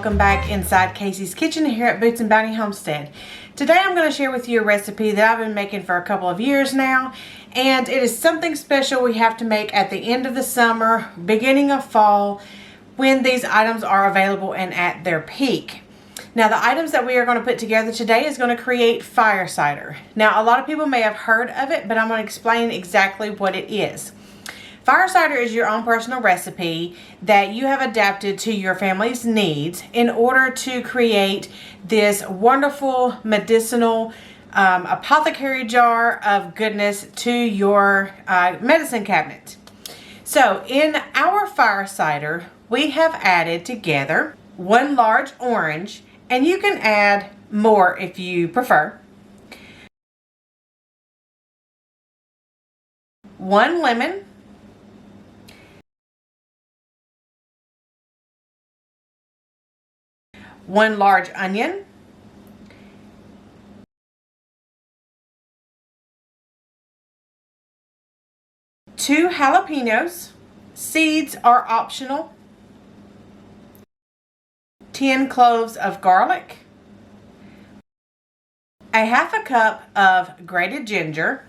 welcome back inside Casey's Kitchen here at Boots and Bounty Homestead. Today I'm going to share with you a recipe that I've been making for a couple of years now, and it is something special we have to make at the end of the summer, beginning of fall, when these items are available and at their peak. Now the items that we are going to put together today is going to create fire cider. Now a lot of people may have heard of it, but I'm going to explain exactly what it is. Fire cider is your own personal recipe that you have adapted to your family's needs in order to create this wonderful medicinal apothecary jar of goodness to your medicine cabinet. So in our fire cider, we have added together 1 large orange, and you can add more if you prefer, 1 lemon, 1 large onion, 2 jalapenos, seeds are optional, 10 cloves of garlic, a 1/2 cup of grated ginger,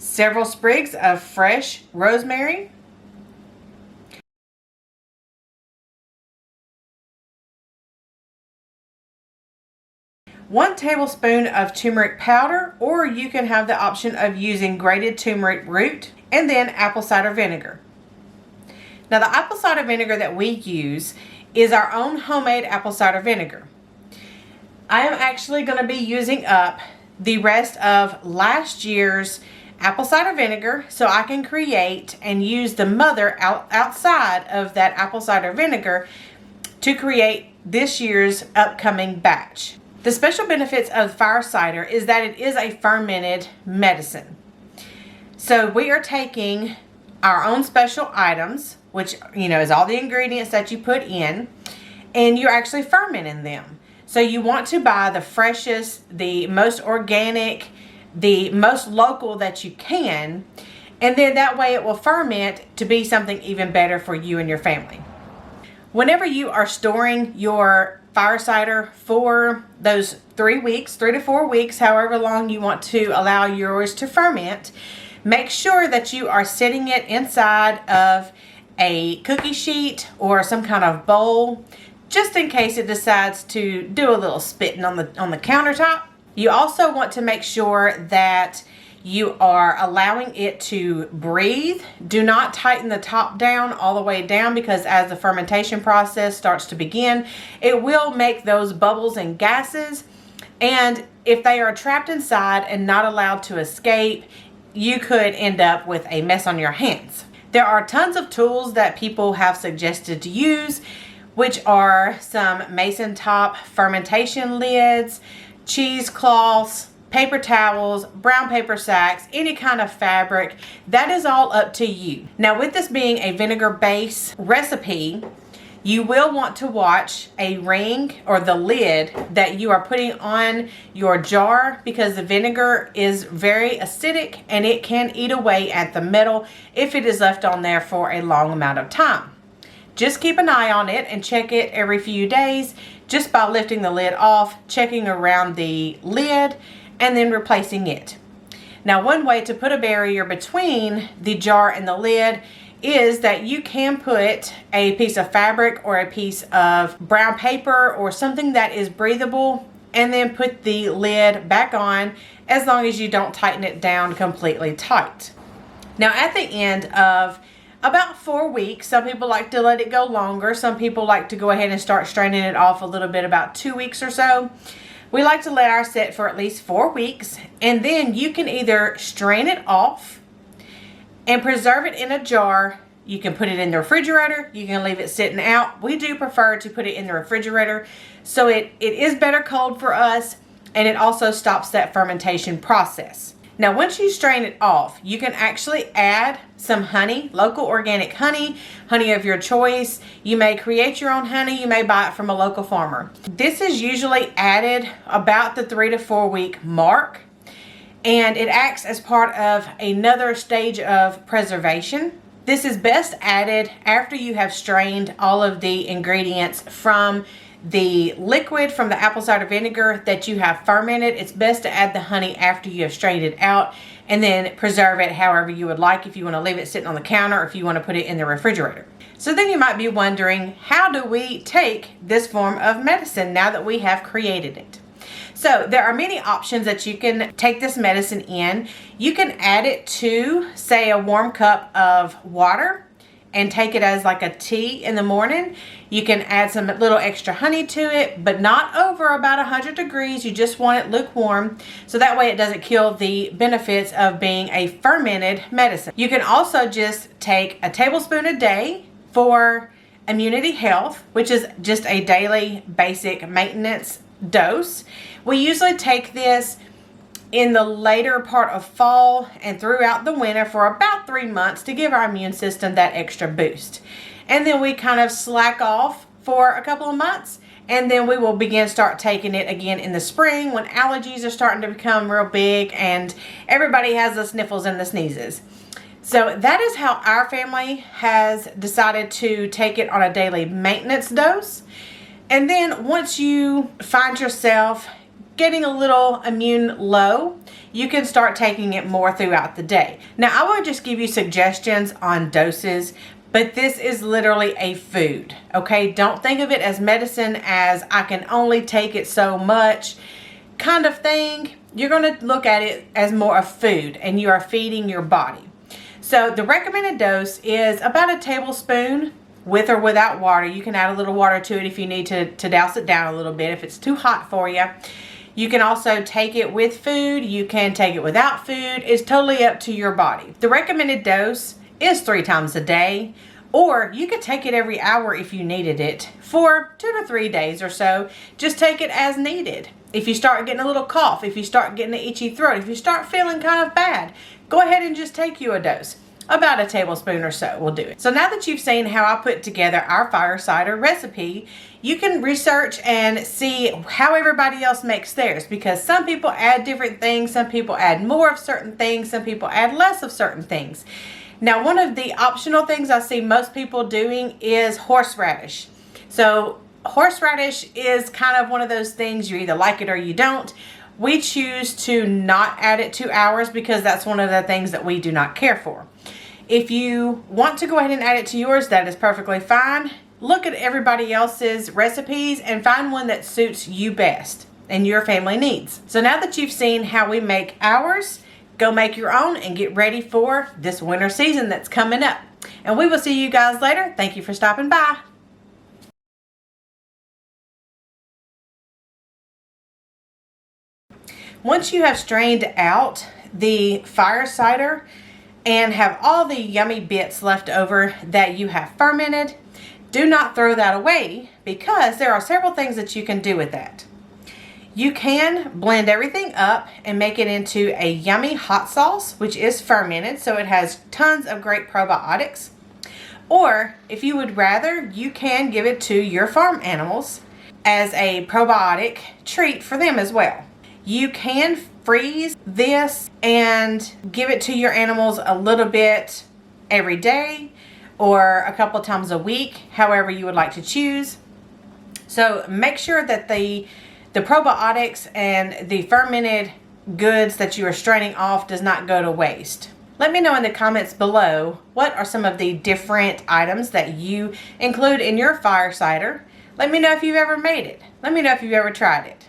several sprigs of fresh rosemary, one tablespoon of turmeric powder, or you can have the option of using grated turmeric root, and then apple cider vinegar. Now the apple cider vinegar that we use is our own homemade apple cider vinegar. I am actually going to be using up the rest of last year's apple cider vinegar so I can create and use the mother outside of that apple cider vinegar to create this year's upcoming batch. The special benefits of fire cider is that it is a fermented medicine. So we are taking our own special items, which is all the ingredients that you put in, and you're actually fermenting them. So you want to buy the freshest, the most organic, the most local that you can, and then that way it will ferment to be something even better for you and your family. Whenever you are storing your fire cider for those 3 to 4 weeks, however long you want to allow yours to ferment, make sure that you are setting it inside of a cookie sheet or some kind of bowl, just in case it decides to do a little spitting on the countertop. You also want to make sure that you are allowing it to breathe. Do not tighten the top down all the way down, because as the fermentation process starts to begin, it will make those bubbles and gases. And if they are trapped inside and not allowed to escape, you could end up with a mess on your hands. There are tons of tools that people have suggested to use, which are some mason top fermentation lids, cheesecloths, paper towels, brown paper sacks, any kind of fabric. That is all up to you. Now with this being a vinegar base recipe, you will want to watch a ring or the lid that you are putting on your jar, because the vinegar is very acidic and it can eat away at the metal if it is left on there for a long amount of time. Just keep an eye on it and check it every few days just by lifting the lid off, checking around the lid, and then replacing it. Now one way to put a barrier between the jar and the lid is that you can put a piece of fabric or a piece of brown paper or something that is breathable, and then put the lid back on, as long as you don't tighten it down completely tight. Now at the end of about 4 weeks, some people like to let it go longer, some people like to go ahead and start straining it off a little bit about 2 weeks or so. We like to let ours sit for at least 4 weeks, and then you can either strain it off and preserve it in a jar. You can put it in the refrigerator, you can leave it sitting out. We do prefer to put it in the refrigerator, so it is better cold for us, and it also stops that fermentation process. Now once you strain it off, you can actually add some honey, local organic honey, honey of your choice. You may create your own honey, you may buy it from a local farmer. This is usually added about the 3 to 4 week mark. and it acts as part of another stage of preservation. This is best added after you have strained all of the ingredients from the liquid from the apple cider vinegar that you have fermented. It's best to add the honey after you have strained it out, and then preserve it however you would like, if you want to leave it sitting on the counter or if you want to put it in the refrigerator. So then you might be wondering, how do we take this form of medicine now that we have created it? So there are many options that you can take this medicine in. You can add it to, say, a warm cup of water and take it as like a tea in the morning. You can add some little extra honey to it, but not over about 100 degrees. You just want it lukewarm, so that way it doesn't kill the benefits of being a fermented medicine. You can also just take a tablespoon a day for immunity health, which is just a daily basic maintenance dose. We usually take this in the later part of fall and throughout the winter for about 3 months to give our immune system that extra boost. And then we kind of slack off for a couple of months, and then we will start taking it again in the spring when allergies are starting to become real big and everybody has the sniffles and the sneezes. So that is how our family has decided to take it on a daily maintenance dose. And then once you find yourself getting a little immune low, you can start taking it more throughout the day. Now, I will just give you suggestions on doses, but this is literally a food, okay? Don't think of it as medicine, as I can only take it so much kind of thing. You're gonna look at it as more of food, and you are feeding your body. So the recommended dose is about a tablespoon with or without water. You can add a little water to it if you need to douse it down a little bit if it's too hot for you. You can also take it with food. You can take it without food. It's totally up to your body. The recommended dose is 3 times a day, or you could take it every hour if you needed it for 2 to 3 days or so. Just take it as needed. If you start getting a little cough, if you start getting an itchy throat, if you start feeling kind of bad, go ahead and just take you a dose. About a tablespoon or so will do it. So now that you've seen how I put together our fire cider recipe, you can research and see how everybody else makes theirs, because some people add different things. Some people add more of certain things. Some people add less of certain things. Now, one of the optional things I see most people doing is horseradish. So horseradish is kind of one of those things, you either like it or you don't. We choose to not add it to ours because that's one of the things that we do not care for. If you want to go ahead and add it to yours, that is perfectly fine. Look at everybody else's recipes and find one that suits you best and your family needs. So now that you've seen how we make ours, go make your own and get ready for this winter season that's coming up. And we will see you guys later. Thank you for stopping by. Once you have strained out the fire cider and have all the yummy bits left over that you have fermented, do not throw that away, because there are several things that you can do with that. You can blend everything up and make it into a yummy hot sauce, which is fermented, so it has tons of great probiotics. Or if you would rather, you can give it to your farm animals as a probiotic treat for them as well. You can freeze this and give it to your animals a little bit every day or a couple times a week, however you would like to choose. So make sure that the probiotics and the fermented goods that you are straining off does not go to waste. Let me know in the comments below, what are some of the different items that you include in your fire cider. Let me know if you've ever made it. Let me know if you've ever tried it.